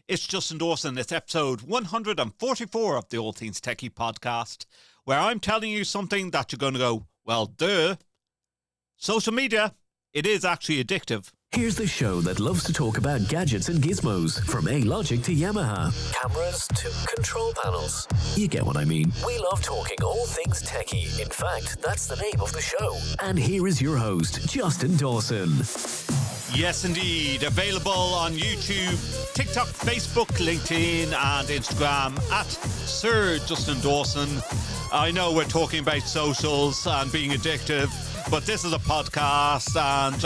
It's Justin Dawson. It's episode 144 of the All Things TechIE podcast, where I'm telling you something that you're going to go, well, duh. Social media, it is actually addictive. Here's the show that loves to talk about gadgets and gizmos, from A-Logic to Yamaha, cameras to control panels. You get what I mean. We love talking all things techie. In fact, that's the name of the show. And here is your host, Justin Dawson. Yes, indeed. Available on YouTube, TikTok, Facebook, LinkedIn, and Instagram at Sir Justin Dawson. I know we're talking about socials and being addictive, but this is a podcast, and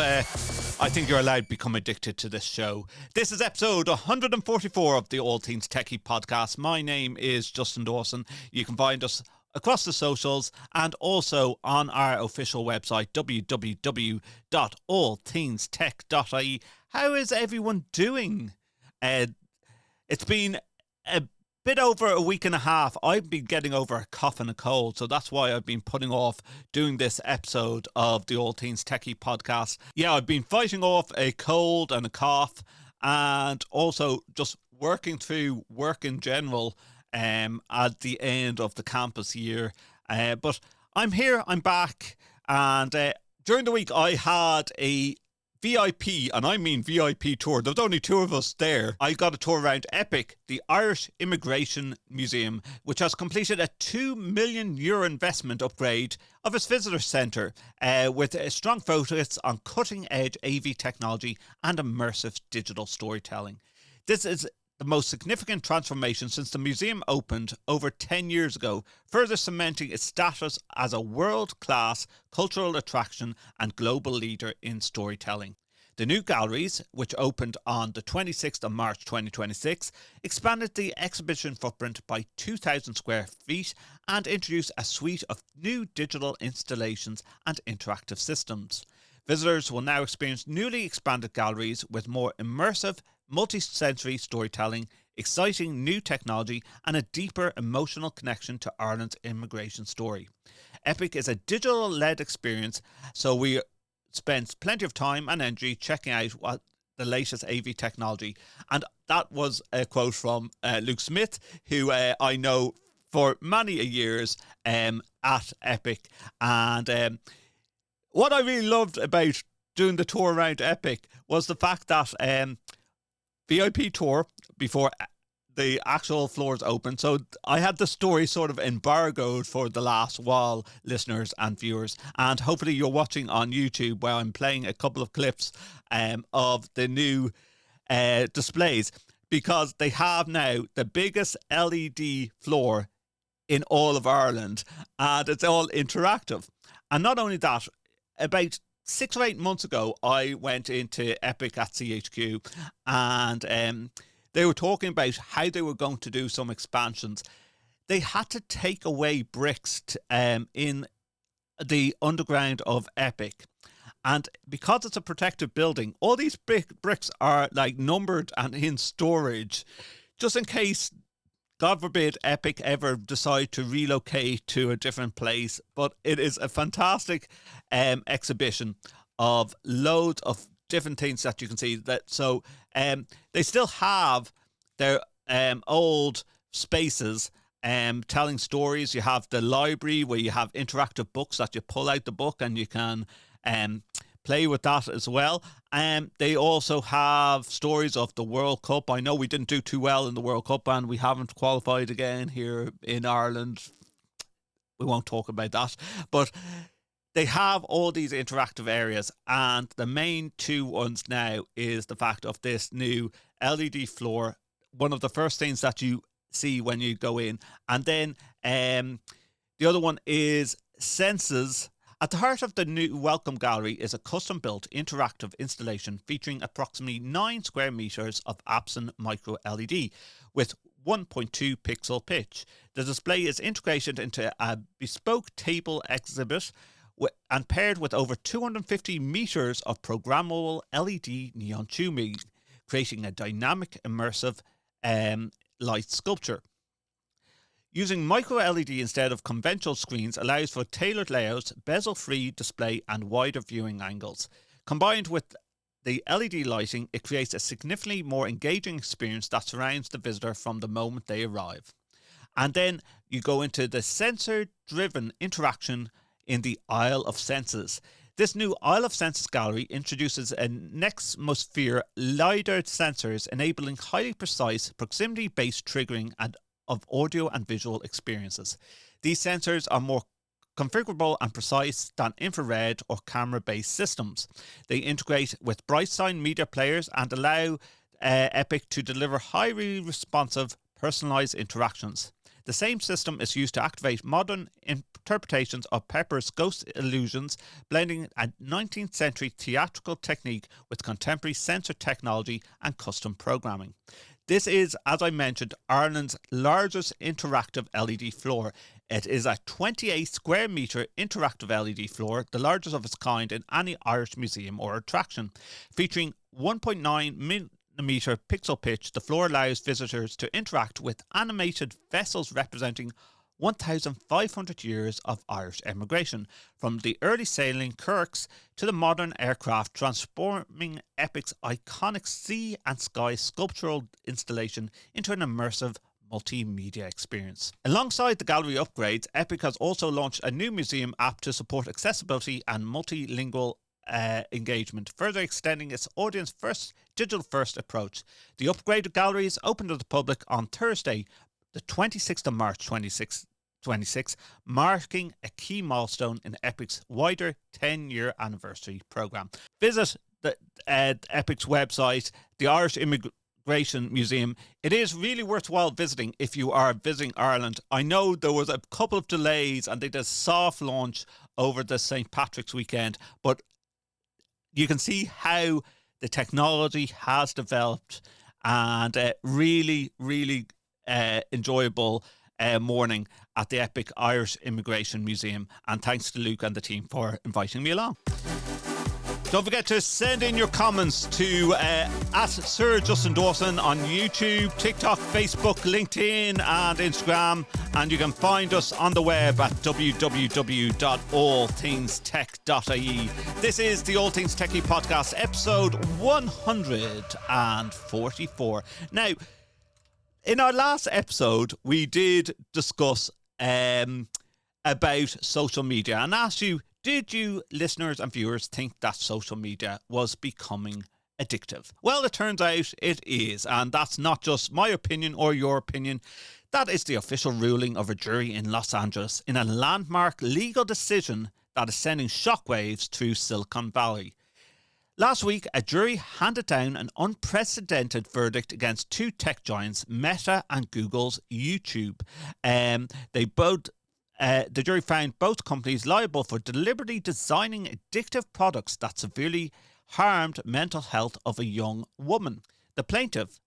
I think you're allowed to become addicted to this show. This is episode 144 of the All Things Techie podcast. My name is Justin Dawson. You can find us across the socials and also on our official website, www.allthingstech.ie. How is everyone doing? It's been a bit over a week and a half. I've been getting over a cough and a cold, so that's why I've been putting off doing this episode of the All Things Techie podcast. Yeah, I've been fighting off a cold and a cough, and also just working through work in general at the end of the campus year. But I'm here, I'm back, and during the week I had a VIP, and I mean VIP tour. There was only two of us there. I got a tour around Epic, the Irish Immigration Museum, which has completed a €2 million investment upgrade of its visitor centre, with a strong focus on cutting-edge AV technology and immersive digital storytelling. This is the most significant transformation since the museum opened over 10 years ago, further cementing its status as a world-class cultural attraction and global leader in storytelling. The new galleries, which opened on the 26th of March 2026, expanded the exhibition footprint by 2,000 square feet and introduced a suite of new digital installations and interactive systems. Visitors will now experience newly expanded galleries with more immersive, multi-sensory storytelling, exciting new technology, and a deeper emotional connection to Ireland's immigration story. Epic is a digital-led experience, so we spent plenty of time and energy checking out what the latest AV technology. And that was a quote from Luke Smith, who I know for many years at Epic. And what I really loved about doing the tour around Epic was the fact that VIP tour before the actual floors open. So I had the story sort of embargoed for the last while, listeners and viewers. And hopefully you're watching on YouTube, where I'm playing a couple of clips of the new displays, because they have now the biggest LED floor in all of Ireland, and it's all interactive. And not only that, about 6 or 8 months ago, I went into Epic at CHQ, and they were talking about how they were going to do some expansions. They had to take away bricks in the underground of Epic. And because it's a protected building, all these bricks are like numbered and in storage, just in case, God forbid, Epic ever decide to relocate to a different place. But it is a fantastic exhibition of loads of different things that you can see. So they still have their old spaces telling stories. You have the library, where you have interactive books that you pull out the book and you can play with that as well. They also have stories of the World Cup. I know we didn't do too well in the World Cup, and we haven't qualified again here in Ireland. We won't talk about that. But they have all these interactive areas, and the main two ones now is the fact of this new LED floor, one of the first things that you see when you go in. And then the other one is Senses. At the heart of the new Welcome Gallery is a custom-built interactive installation featuring approximately 9 square metres of Epson micro LED with 1.2 pixel pitch. The display is integrated into a bespoke table exhibit and paired with over 250 metres of programmable LED neon tubing, creating a dynamic, immersive light sculpture. Using micro LED instead of conventional screens allows for tailored layouts, bezel-free display and wider viewing angles. Combined with the LED lighting, it creates a significantly more engaging experience that surrounds the visitor from the moment they arrive. And then you go into the sensor-driven interaction in the Isle of Senses. This new Isle of Senses gallery introduces a Nexmosphere LiDAR sensors, enabling highly precise, proximity-based triggering of audio and visual experiences. These sensors are more configurable and precise than infrared or camera-based systems. They integrate with BrightSign media players and allow Epic to deliver highly responsive, personalized interactions. The same system is used to activate modern interpretations of Pepper's ghost illusions, blending a 19th century theatrical technique with contemporary sensor technology and custom programming. This is, as I mentioned, Ireland's largest interactive LED floor. It is a 28 square metre interactive LED floor, the largest of its kind in any Irish museum or attraction. Featuring 1.9 millimetre pixel pitch, the floor allows visitors to interact with animated vessels representing 1,500 years of Irish emigration, from the early sailing Kirks to the modern aircraft, transforming Epic's iconic sea and sky sculptural installation into an immersive multimedia experience. Alongside the gallery upgrades, Epic has also launched a new museum app to support accessibility and multilingual engagement, further extending its audience-first, digital-first approach. The upgraded galleries opened to the public on Thursday, the 26th of March 2026, marking a key milestone in Epic's wider 10-year anniversary programme. Visit the Epic's website, the Irish Immigration Museum. It is really worthwhile visiting if you are visiting Ireland. I know there was a couple of delays and they did a soft launch over the St. Patrick's weekend, but you can see how the technology has developed, and really enjoyable morning at the Epic Irish Immigration Museum. And thanks to Luke and the team for inviting me along. Don't forget to send in your comments to at Sir Justin Dawson on YouTube, TikTok, Facebook, LinkedIn and Instagram. And you can find us on the web at www.allthingstech.ie. This is the All Things Techie podcast, episode 144. Now, in our last episode, we did discuss about social media and asked you, did you, listeners and viewers, think that social media was becoming addictive? Well, it turns out it is, and that's not just my opinion or your opinion. That is the official ruling of a jury in Los Angeles in a landmark legal decision that is sending shockwaves through Silicon Valley. Last week, a jury handed down an unprecedented verdict against two tech giants, Meta and Google's YouTube. The jury found both companies liable for deliberately designing addictive products that severely harmed mental health of a young woman. The plaintiff,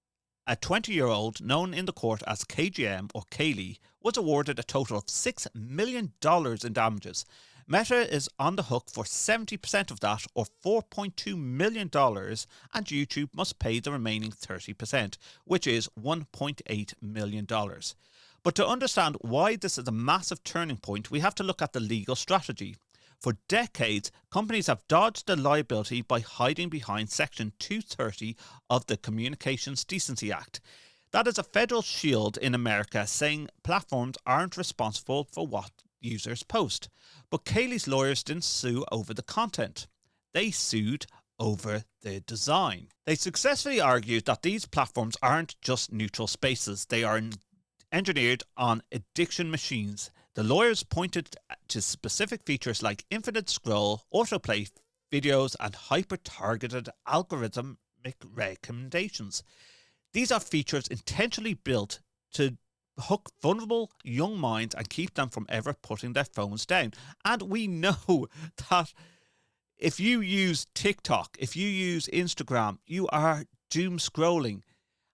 a 20-year-old known in the court as KGM or Kaye, was awarded a total of $6 million in damages. Meta is on the hook for 70% of that, or $4.2 million, and YouTube must pay the remaining 30%, which is $1.8 million. But to understand why this is a massive turning point, we have to look at the legal strategy. For decades, companies have dodged the liability by hiding behind Section 230 of the Communications Decency Act. That is a federal shield in America saying platforms aren't responsible for what users post. But Kaylee's lawyers didn't sue over the content. They sued over the design. They successfully argued that these platforms aren't just neutral spaces. They are engineered on addiction machines. The lawyers pointed to specific features like infinite scroll, autoplay videos, and hyper-targeted algorithmic recommendations. These are features intentionally built to hook vulnerable young minds and keep them from ever putting their phones down. And we know that if you use TikTok, if you use Instagram, you are doom scrolling.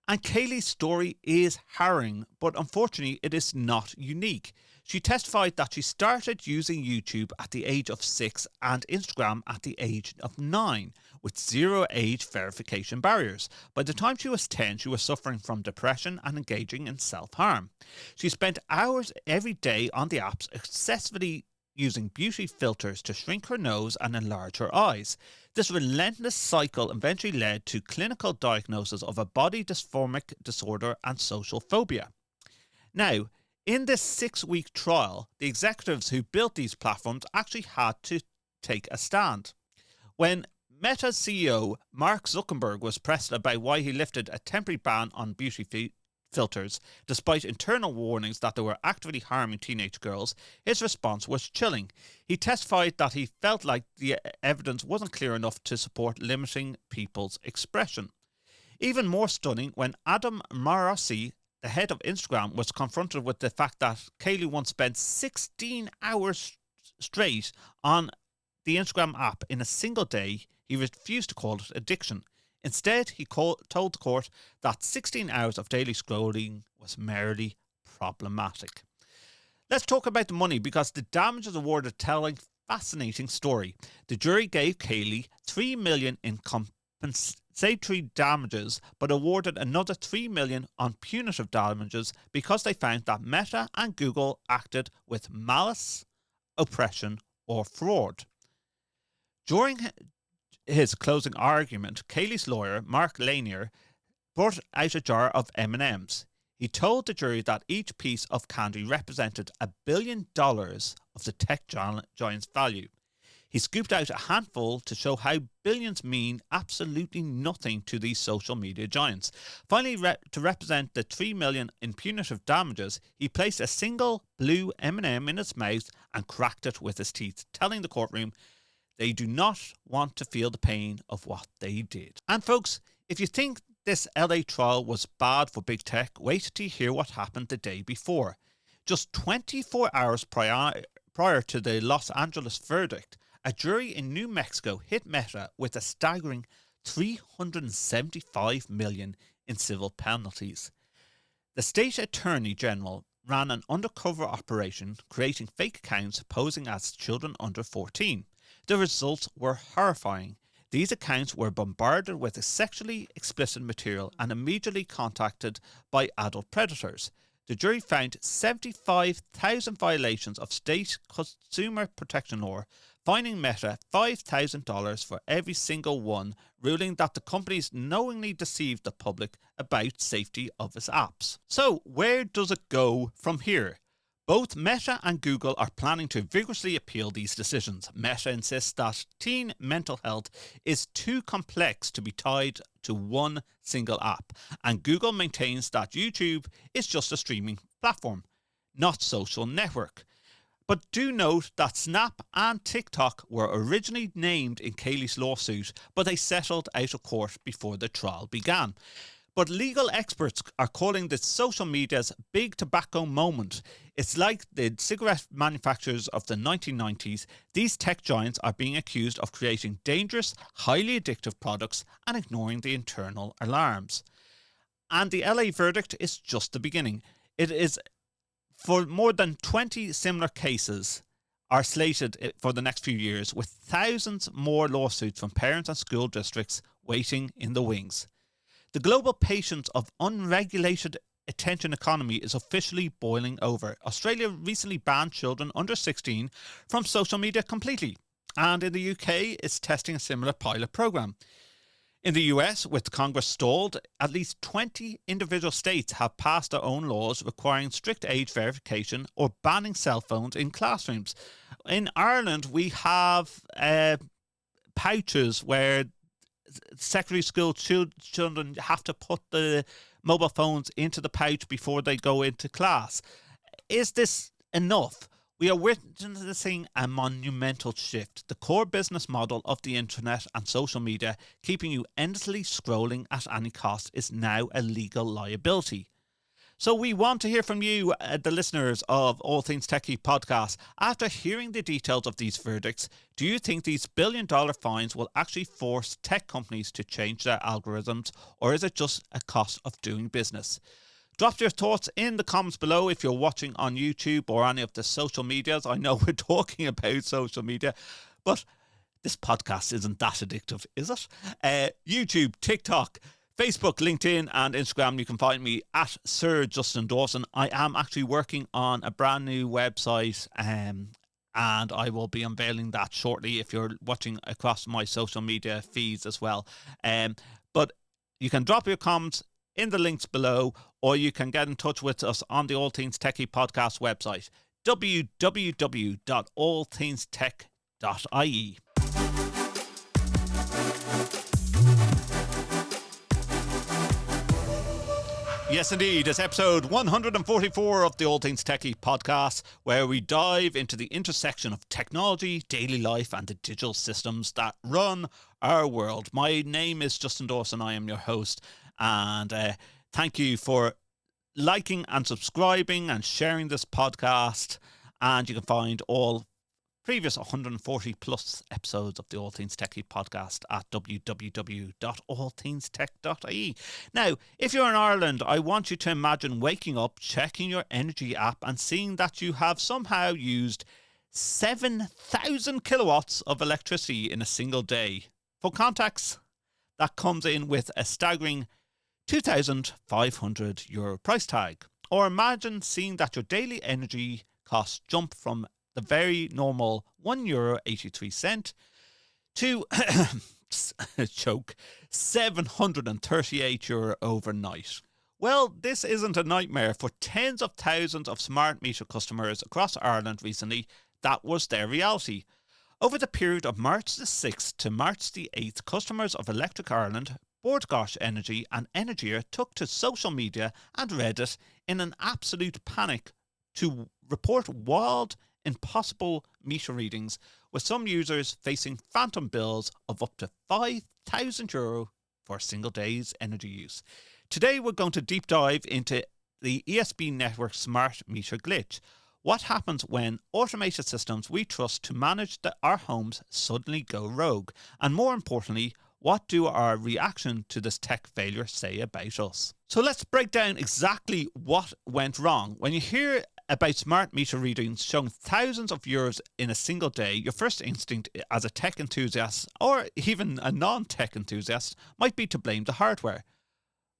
And Kaylee's story is harrowing, but unfortunately it is not unique. She testified that she started using YouTube at the age of 6 and Instagram at the age of 9, with zero age verification barriers. By the time she was 10, she was suffering from depression and engaging in self-harm. She spent hours every day on the apps, excessively using beauty filters to shrink her nose and enlarge her eyes. This relentless cycle eventually led to clinical diagnosis of a body dysmorphic disorder and social phobia. Now, in this 6-week trial, the executives who built these platforms actually had to take a stand. When Meta's CEO Mark Zuckerberg was pressed about why he lifted a temporary ban on beauty filters, despite internal warnings that they were actively harming teenage girls, his response was chilling. He testified that he felt like the evidence wasn't clear enough to support limiting people's expression. Even more stunning, when Adam Mosseri, the head of Instagram, was confronted with the fact that Kaye once spent 16 hours straight on the Instagram app in a single day, he refused to call it addiction. Instead, he told the court that 16 hours of daily scrolling was merely problematic. Let's talk about the money, because the damages awarded tell a fascinating story. The jury gave Kaye $3 million in compensatory damages, but awarded another $3 million on punitive damages because they found that Meta and Google acted with malice, oppression, or fraud. During his closing argument, Kaye's lawyer, Mark Lanier, brought out a jar of M&Ms. He told the jury that each piece of candy represented $1 billion of the tech giant's value. He scooped out a handful to show how billions mean absolutely nothing to these social media giants. Finally, to represent the $3 million in punitive damages, he placed a single blue M&M in his mouth and cracked it with his teeth, telling the courtroom they do not want to feel the pain of what they did. And folks, if you think this LA trial was bad for big tech, wait till you hear what happened the day before. Just 24 hours prior to the Los Angeles verdict, a jury in New Mexico hit Meta with a staggering $375 million in civil penalties. The state attorney general ran an undercover operation, creating fake accounts posing as children under 14. The results were horrifying. These accounts were bombarded with sexually explicit material and immediately contacted by adult predators. The jury found 75,000 violations of state consumer protection law, fining Meta $5,000 for every single one, ruling that the companies knowingly deceived the public about safety of its apps. So, where does it go from here? Both Meta and Google are planning to vigorously appeal these decisions. Meta insists that teen mental health is too complex to be tied to one single app, and Google maintains that YouTube is just a streaming platform, not social network. But do note that Snap and TikTok were originally named in Kaye's lawsuit, but they settled out of court before the trial began. But legal experts are calling this social media's big tobacco moment. It's like the cigarette manufacturers of the 1990s. These tech giants are being accused of creating dangerous, highly addictive products and ignoring the internal alarms. And the LA verdict is just the beginning. It is for more than 20 similar cases are slated for the next few years, with thousands more lawsuits from parents and school districts waiting in the wings. The global patience of unregulated attention economy is officially boiling over. Australia recently banned children under 16 from social media completely, and in the UK is testing a similar pilot program. In the US, with Congress stalled, at least 20 individual states have passed their own laws requiring strict age verification or banning cell phones in classrooms. In Ireland, we have pouches where secondary school children have to put the mobile phones into the pouch before they go into class. Is this enough? We are witnessing a monumental shift. The core business model of the internet and social media, keeping you endlessly scrolling at any cost, is now a legal liability. So we want to hear from you, the listeners of All Things TechIE podcast. After hearing the details of these verdicts, do you think these billion-dollar fines will actually force tech companies to change their algorithms, or is it just a cost of doing business? Drop your thoughts in the comments below if you're watching on YouTube or any of the social medias. I know we're talking about social media, but this podcast isn't that addictive, is it? YouTube, TikTok, Facebook, LinkedIn and Instagram. You can find me at Sir Justin Dawson. I am actually working on a brand new website and I will be unveiling that shortly if you're watching across my social media feeds as well. But you can drop your comments in the links below, or you can get in touch with us on the All Things Techie podcast website, www.allthingstech.ie. Yes, indeed. It's episode 144 of the All Things Techie podcast, where we dive into the intersection of technology, daily life, and the digital systems that run our world. My name is Justin Dawson. I am your host, and thank you for liking and subscribing and sharing this podcast. And you can find all previous 140 plus episodes of the All Things Techie podcast at www.allthingstech.ie. Now, if you're in Ireland, I want you to imagine waking up, checking your energy app, and seeing that you have somehow used 7,000 kilowatts of electricity in a single day. For context, that comes in with a staggering €2,500 price tag. Or imagine seeing that your daily energy costs jump from the very normal €1.83 to choke €738 overnight. Well, this isn't a nightmare for tens of thousands of smart meter customers across Ireland recently. That was their reality. Over the period of March the 6th to March the 8th, customers of Electric Ireland, Bord Gáis Energy and Energia took to social media and Reddit in an absolute panic to report wild, impossible meter readings, with some users facing phantom bills of up to €5,000 for a single day's energy use. Today we're going to deep dive into the ESB network smart meter glitch. What happens when automated systems we trust to manage our homes suddenly go rogue? And more importantly, what do our reaction to this tech failure say about us? So let's break down exactly what went wrong. When you hear about smart meter readings showing thousands of euros in a single day, your first instinct as a tech enthusiast, or even a non-tech enthusiast, might be to blame the hardware.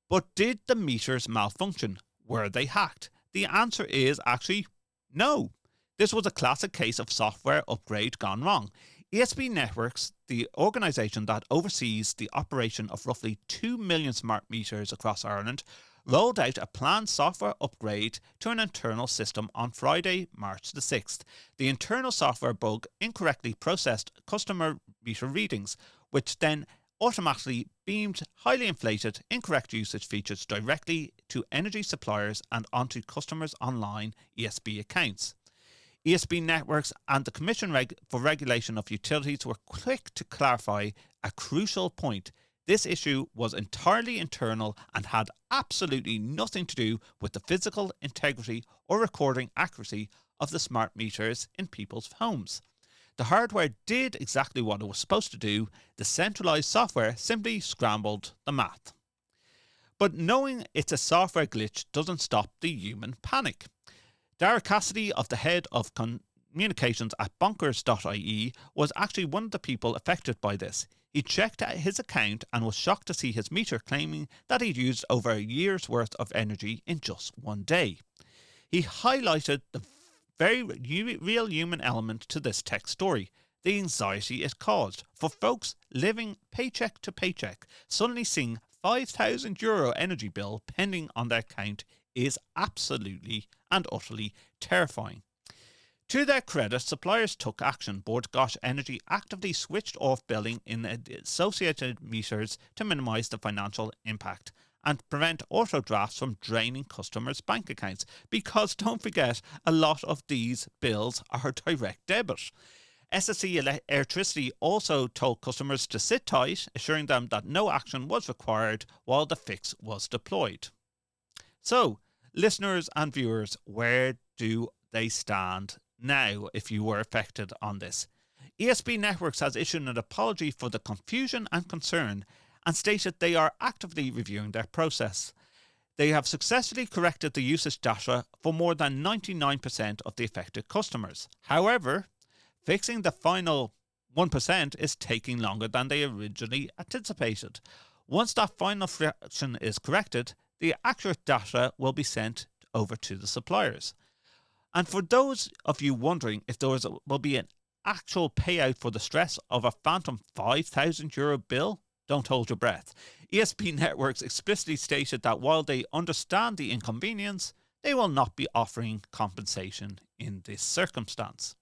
But did the meters malfunction? Were they hacked? The answer is actually no. This was a classic case of software upgrade gone wrong. ESB Networks, the organisation that oversees the operation of roughly 2 million smart meters across Ireland, rolled out a planned software upgrade to an internal system on Friday, March the 6th. The internal software bug incorrectly processed customer meter readings, which then automatically beamed highly inflated, incorrect usage features directly to energy suppliers and onto customers' online ESB accounts. ESB Networks and the Commission for Regulation of Utilities were quick to clarify a crucial point. This issue was entirely internal and had absolutely nothing to do with the physical integrity or recording accuracy of the smart meters in people's homes. The hardware did exactly what it was supposed to do. The centralized software simply scrambled the math. But knowing it's a software glitch doesn't stop the human panic. Dara Cassidy, of the head of communications at bonkers.ie, was actually one of the people affected by this. He checked his account and was shocked to see his meter claiming that he'd used over a year's worth of energy in just one day. He highlighted the very real human element to this tech story, the anxiety it caused for folks living paycheck to paycheck. Suddenly seeing €5,000 energy bill pending on their account is absolutely and utterly terrifying. To their credit, suppliers took action. Bord Gáis Energy actively switched off billing in associated meters to minimise the financial impact and prevent auto drafts from draining customers' bank accounts, because don't forget, a lot of these bills are direct debit. SSE Electricity also told customers to sit tight, assuring them that no action was required while the fix was deployed. So, listeners and viewers, where do they stand now if you were affected on this? ESB Networks has issued an apology for the confusion and concern and stated they are actively reviewing their process. They have successfully corrected the usage data for more than 99% of the affected customers. However, fixing the final 1% is taking longer than they originally anticipated. Once that final fraction is corrected, the accurate data will be sent over to the suppliers. And for those of you wondering if will be an actual payout for the stress of a phantom €5,000 bill, don't hold your breath. ESP Networks explicitly stated that while they understand the inconvenience, they will not be offering compensation in this circumstance.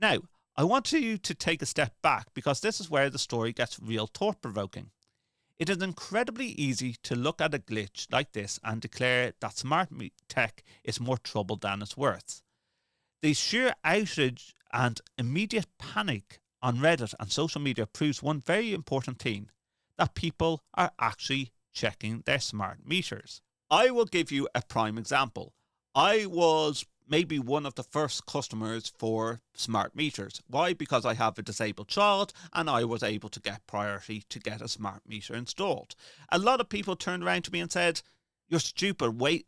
Now, I want you to take a step back because this is where the story gets real thought-provoking. It is incredibly easy to look at a glitch like this and declare that smart tech is more trouble than it's worth. The sheer outrage and immediate panic on Reddit and social media proves one very important thing, that people are actually checking their smart meters. I will give you a prime example. I was maybe one of the first customers for smart meters. Why? Because I have a disabled child and I was able to get priority to get a smart meter installed. A lot of people turned around to me and said, "You're stupid, wait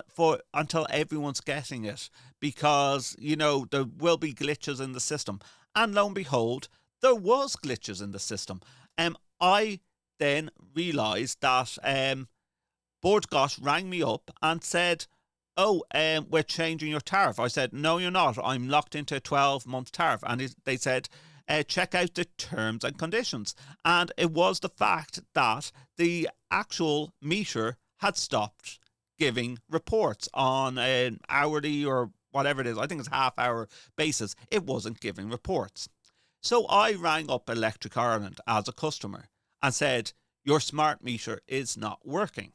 for until everyone's getting it because, there will be glitches in the system." And lo and behold, there was glitches in the system. I then realised that Board Gosh rang me up and said, "Oh, we're changing your tariff." I said, "No, you're not. I'm locked into a 12-month tariff." And they said, "Check out the terms and conditions." And it was the fact that the actual meter had stopped giving reports on an hourly or whatever it is. I think it's half-hour basis. It wasn't giving reports. So I rang up Electric Ireland as a customer and said, "Your smart meter is not working."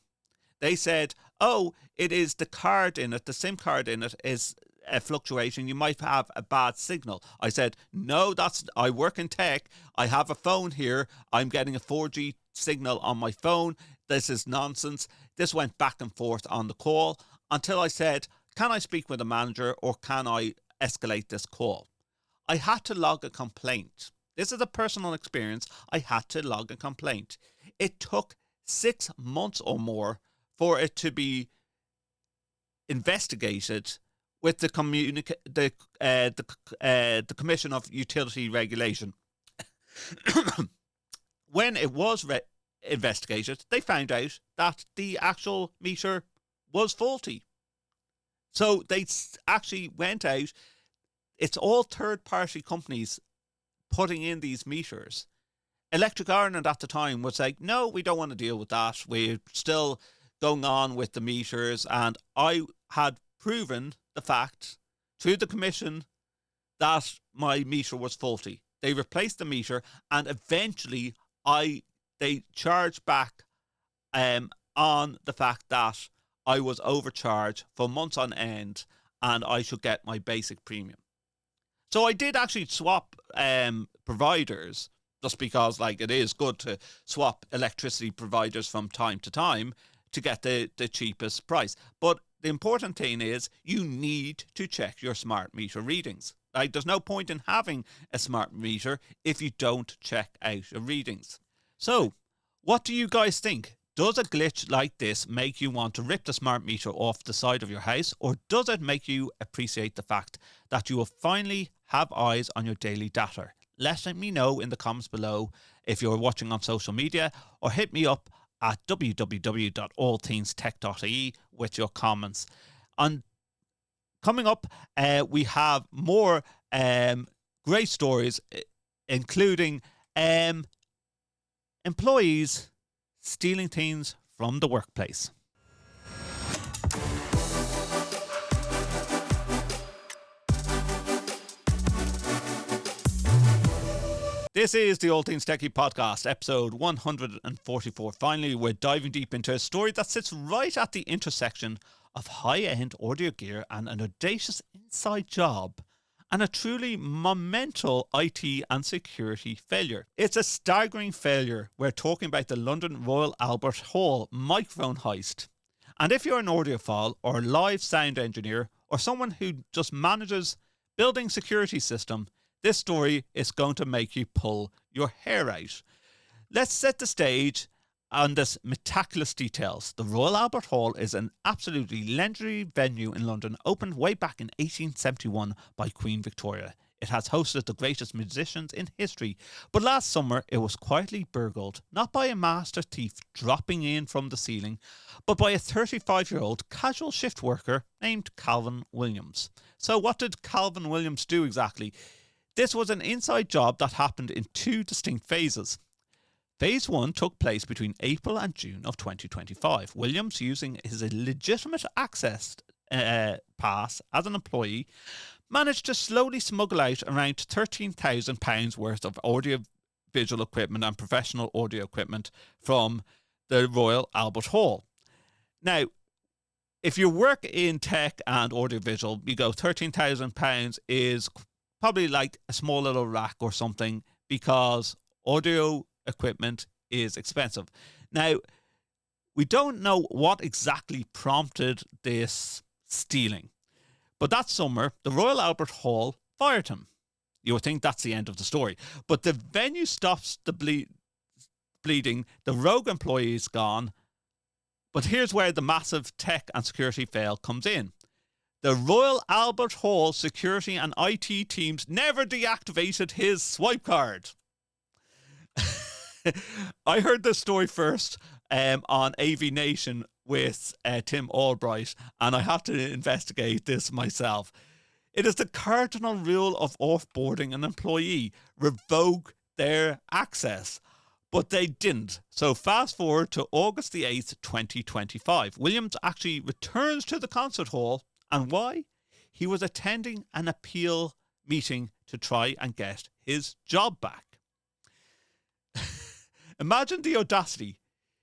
They said, "Oh, it is the card in it, the SIM card in it is a fluctuation. You might have a bad signal." I said, "No, I work in tech. I have a phone here. I'm getting a 4G signal on my phone. This is nonsense." This went back and forth on the call until I said, "Can I speak with a manager or can I escalate this call?" I had to log a complaint. This is a personal experience. I had to log a complaint. It took 6 months or more for it to be investigated with the Commission of Utility Regulation. When it was investigated, they found out that the actual meter was faulty. So they actually went out. It's all third-party companies putting in these meters. Electric Ireland at the time was like, "No, we don't want to deal with that. We're still going on with the meters." And I had proven the fact through the commission that my meter was faulty. They replaced the meter and eventually they charged back on the fact that I was overcharged for months on end and I should get my basic premium. So I did actually swap providers just because it is good to swap electricity providers from time to time to get the cheapest price. But the important thing is you need to check your smart meter readings. There's no point in having a smart meter if you don't check out your readings. So what do you guys think? Does a glitch like this make you want to rip the smart meter off the side of your house, or does it make you appreciate the fact that you will finally have eyes on your daily data? Let me know in the comments below if you're watching on social media, or hit me up at www.allthingstech.ie with your comments. And coming up, we have more great stories, including employees stealing things from the workplace. This is the All Things Techie podcast, episode 144. Finally, we're diving deep into a story that sits right at the intersection of high-end audio gear and an audacious inside job, and a truly monumental IT and security failure. It's a staggering failure. We're talking about the London Royal Albert Hall microphone heist. And if you're an audiophile or live sound engineer or someone who just manages building security system, this story is going to make you pull your hair out. Let's set the stage on this meticulous details. The Royal Albert Hall is an absolutely legendary venue in London, opened way back in 1871 by Queen Victoria. It has hosted the greatest musicians in history, but last summer it was quietly burgled, not by a master thief dropping in from the ceiling, but by a 35-year-old casual shift worker named Calvin Williams. So what did Calvin Williams do exactly? This was an inside job that happened in two distinct phases. Phase 1 took place between April and June of 2025. Williams, using his legitimate access pass as an employee, managed to slowly smuggle out around £13,000 worth of audio-visual equipment and professional audio equipment from the Royal Albert Hall. Now, if you work in tech and audiovisual, you go £13,000 is probably like a small little rack or something, because audio equipment is expensive. Now, we don't know what exactly prompted this stealing, but that summer, the Royal Albert Hall fired him. You would think that's the end of the story, but the venue stops the bleeding, the rogue employee is gone, but here's where the massive tech and security fail comes in. The Royal Albert Hall security and IT teams never deactivated his swipe card. I heard this story first on AV Nation with Tim Albright, and I had to investigate this myself. It is the cardinal rule of offboarding an employee: revoke their access. But they didn't. So fast forward to August the 8th, 2025. Williams actually returns to the concert hall. And why? He was attending an appeal meeting to try and get his job back. Imagine the audacity.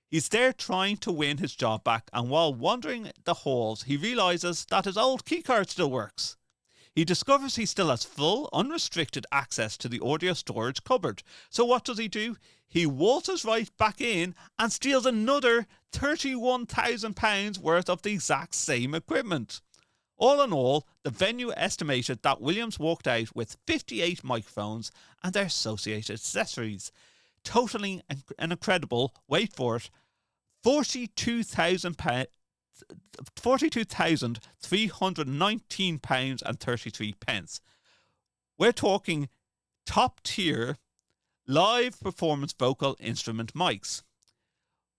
He's there trying to win his job back, and while wandering the halls, he realises that his old keycard still works. He discovers he still has full, unrestricted access to the audio storage cupboard. So what does he do? He waltzes right back in and steals another £31,000 worth of the exact same equipment. All in all, the venue estimated that Williams walked out with 58 microphones and their associated accessories, totaling an incredible, wait for it, £42,319.33. We're talking top tier live performance vocal instrument mics.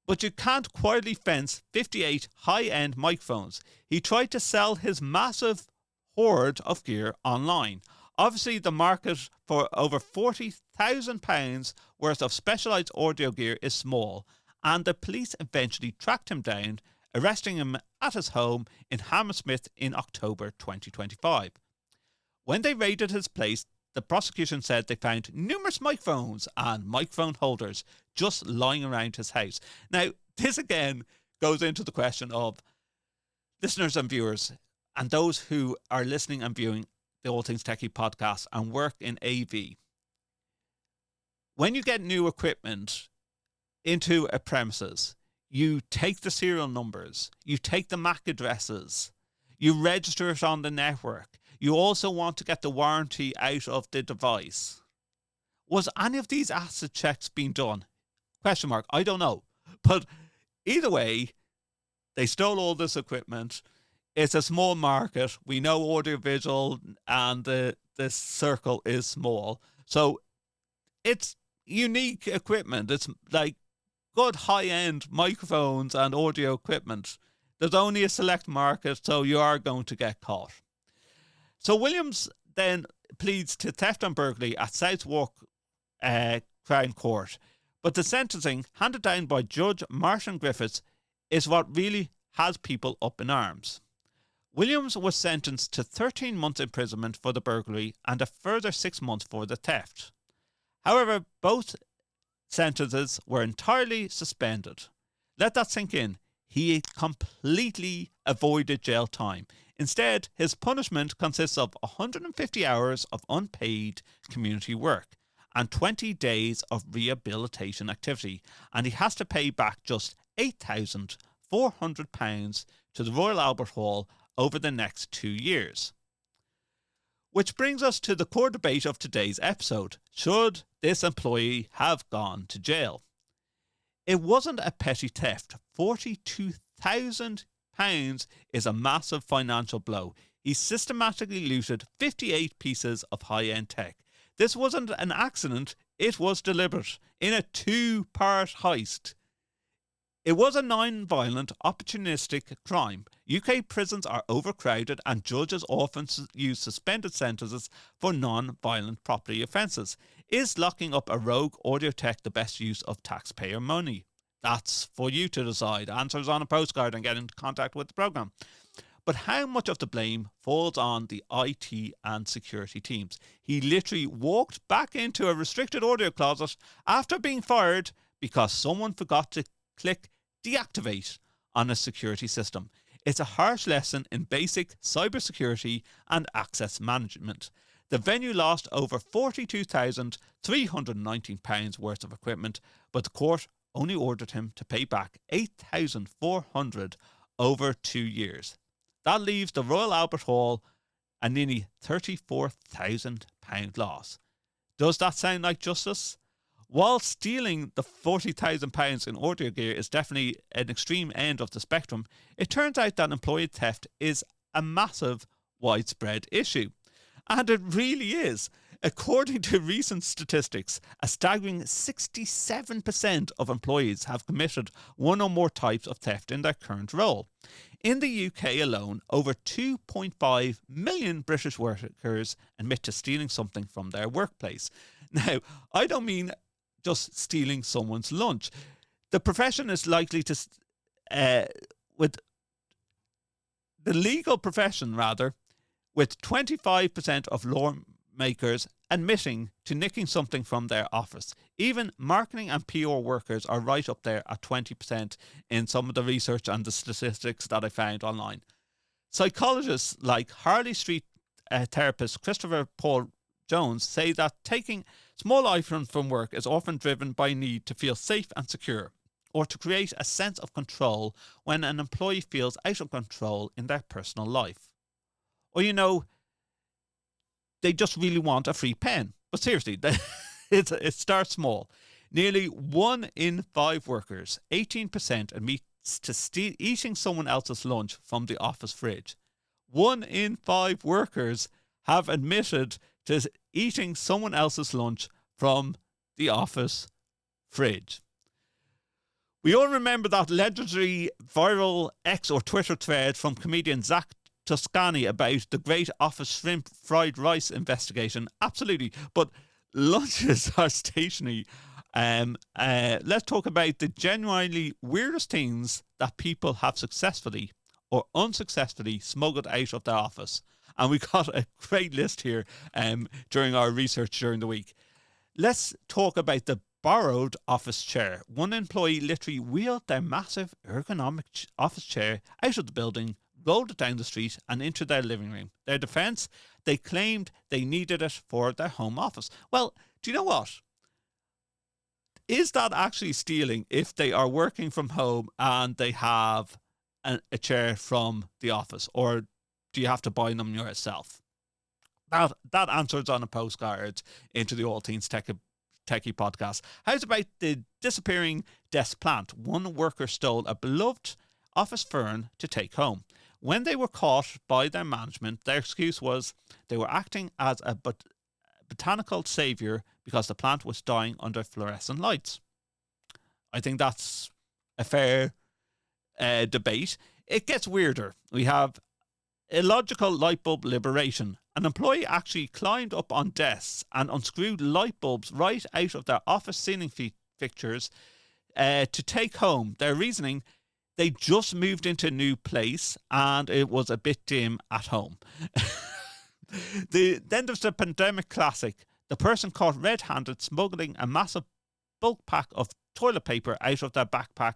But you can't quietly fence 58 high-end microphones. He tried to sell his massive hoard of gear online. Obviously, the market for over £40,000 worth of specialised audio gear is small, and the police eventually tracked him down, arresting him at his home in Hammersmith in October 2025. When they raided his place, the prosecution said they found numerous microphones and microphone holders just lying around his house. Now, this again goes into the question of listeners and viewers, and those who are listening and viewing the All Things Techie podcast and work in AV. When you get new equipment into a premises, you take the serial numbers, you take the MAC addresses, you register it on the network. You also want to get the warranty out of the device. Was any of these asset checks being done? Question mark. I don't know. But either way, they stole all this equipment. It's a small market. We know audiovisual and the circle is small. So it's unique equipment. It's like good high-end microphones and audio equipment. There's only a select market, so you are going to get caught. So Williams then pleads to theft and burglary at Southwark Crown Court. But the sentencing handed down by Judge Martin Griffiths is what really has people up in arms. Williams was sentenced to 13 months imprisonment for the burglary and a further 6 months for the theft. However, both sentences were entirely suspended. Let that sink in. He completely avoided jail time. Instead, his punishment consists of 150 hours of unpaid community work and 20 days of rehabilitation activity, and he has to pay back just £8,400 to the Royal Albert Hall over the next 2 years. Which brings us to the core debate of today's episode. Should this employee have gone to jail? It wasn't a petty theft. £42,000 is a massive financial blow. he systematically looted 58 pieces of high-end tech. This wasn't an accident, it was deliberate, in a 2-part heist. It was a non-violent, opportunistic crime. UK prisons are overcrowded and judges often use suspended sentences for non-violent property offences. Is locking up a rogue audio tech the best use of taxpayer money? That's for you to decide. Answers on a postcard and get into contact with the programme. But how much of the blame falls on the IT and security teams? He literally walked back into a restricted audio closet after being fired because someone forgot to click deactivate on a security system. It's a harsh lesson in basic cybersecurity and access management. The venue lost over £42,319 worth of equipment, but the court only ordered him to pay back $8,400 over 2 years. That leaves the Royal Albert Hall a nearly £34,000 loss. Does that sound like justice? While stealing the £40,000 in audio gear is definitely an extreme end of the spectrum, it turns out that employee theft is a massive, widespread issue. And it really is. According to recent statistics, a staggering 67% of employees have committed one or more types of theft in their current role. In the UK alone, over 2.5 million British workers admit to stealing something from their workplace. Now, I don't mean just stealing someone's lunch. The profession is likely to, with the legal profession rather, with 25% of lawmakers admitting to nicking something from their office. Even marketing and PR workers are right up there at 20% in some of the research and the statistics that I found online. Psychologists like Harley Street therapist Christopher Paul Jones say that taking small items from work is often driven by a need to feel safe and secure, or to create a sense of control when an employee feels out of control in their personal life. Or, you know, they just really want a free pen. But seriously, it starts small. Nearly 1 in 5 workers, 18%, admits to eating someone else's lunch from the office fridge. 1 in 5 workers have admitted to eating someone else's lunch from the office fridge. We all remember that legendary viral X or Twitter thread from comedian Zach Toscani about the great office shrimp fried rice investigation. Absolutely. But lunches are stationary. Let's talk about the genuinely weirdest things that people have successfully or unsuccessfully smuggled out of their office. And we got a great list here during our research during the week. Let's talk about the borrowed office chair. One employee literally wheeled their massive ergonomic office chair out of the building, rolled it down the street and into their living room. Their defence, they claimed they needed it for their home office. Well, do you know what? Is that actually stealing if they are working from home and they have a chair from the office? Or do you have to buy them yourself? That answers on a postcard into the All Things TechIE podcast. How's about the disappearing desk plant? One worker stole a beloved office fern to take home. When they were caught by their management, their excuse was they were acting as a botanical saviour because the plant was dying under fluorescent lights. I think that's a fair debate. It gets weirder. We have illogical light bulb liberation. An employee actually climbed up on desks and unscrewed light bulbs right out of their office ceiling fixtures to take home. Their reasoning: they just moved into a new place and it was a bit dim at home. Then there's the pandemic classic. The person caught red-handed smuggling a massive bulk pack of toilet paper out of their backpack,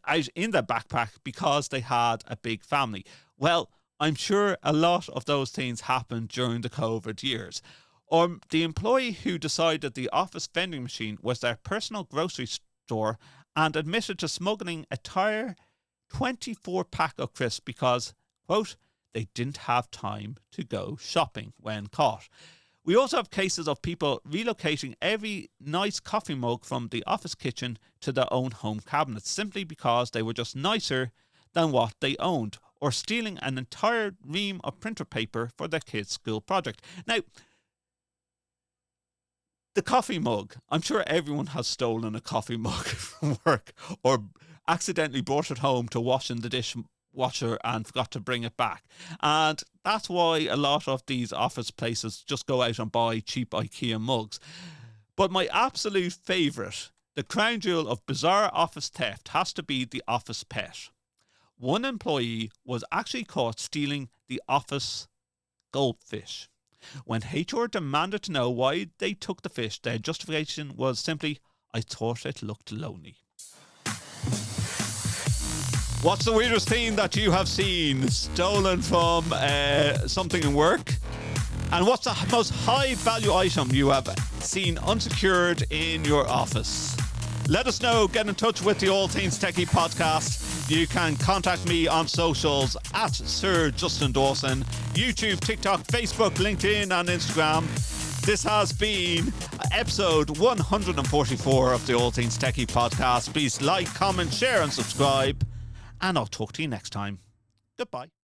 out in their backpack because they had a big family. Well, I'm sure a lot of those things happened during the COVID years. Or the employee who decided the office vending machine was their personal grocery store and admitted to smuggling a entire 24-pack of crisps because, quote, they didn't have time to go shopping when caught. We also have cases of people relocating every nice coffee mug from the office kitchen to their own home cabinets simply because they were just nicer than what they owned, or stealing an entire ream of printer paper for their kid's school project. Now, the coffee mug. I'm sure everyone has stolen a coffee mug from work or accidentally brought it home to wash in the dishwasher and forgot to bring it back. And that's why a lot of these office places just go out and buy cheap IKEA mugs. But my absolute favourite, the crown jewel of bizarre office theft, has to be the office pet. One employee was actually caught stealing the office goldfish. When HR demanded to know why they took the fish, their justification was simply, "I thought it looked lonely." What's the weirdest thing that you have seen stolen from something in work? And what's the most high value item you have seen unsecured in your office? Let us know. Get in touch with the All Things Techie podcast. You can contact me on socials at Sir Justin Dawson, YouTube, TikTok, Facebook, LinkedIn and Instagram. This has been episode 144 of the All Things Techie podcast. Please like, comment, share and subscribe. And I'll talk to you next time. Goodbye.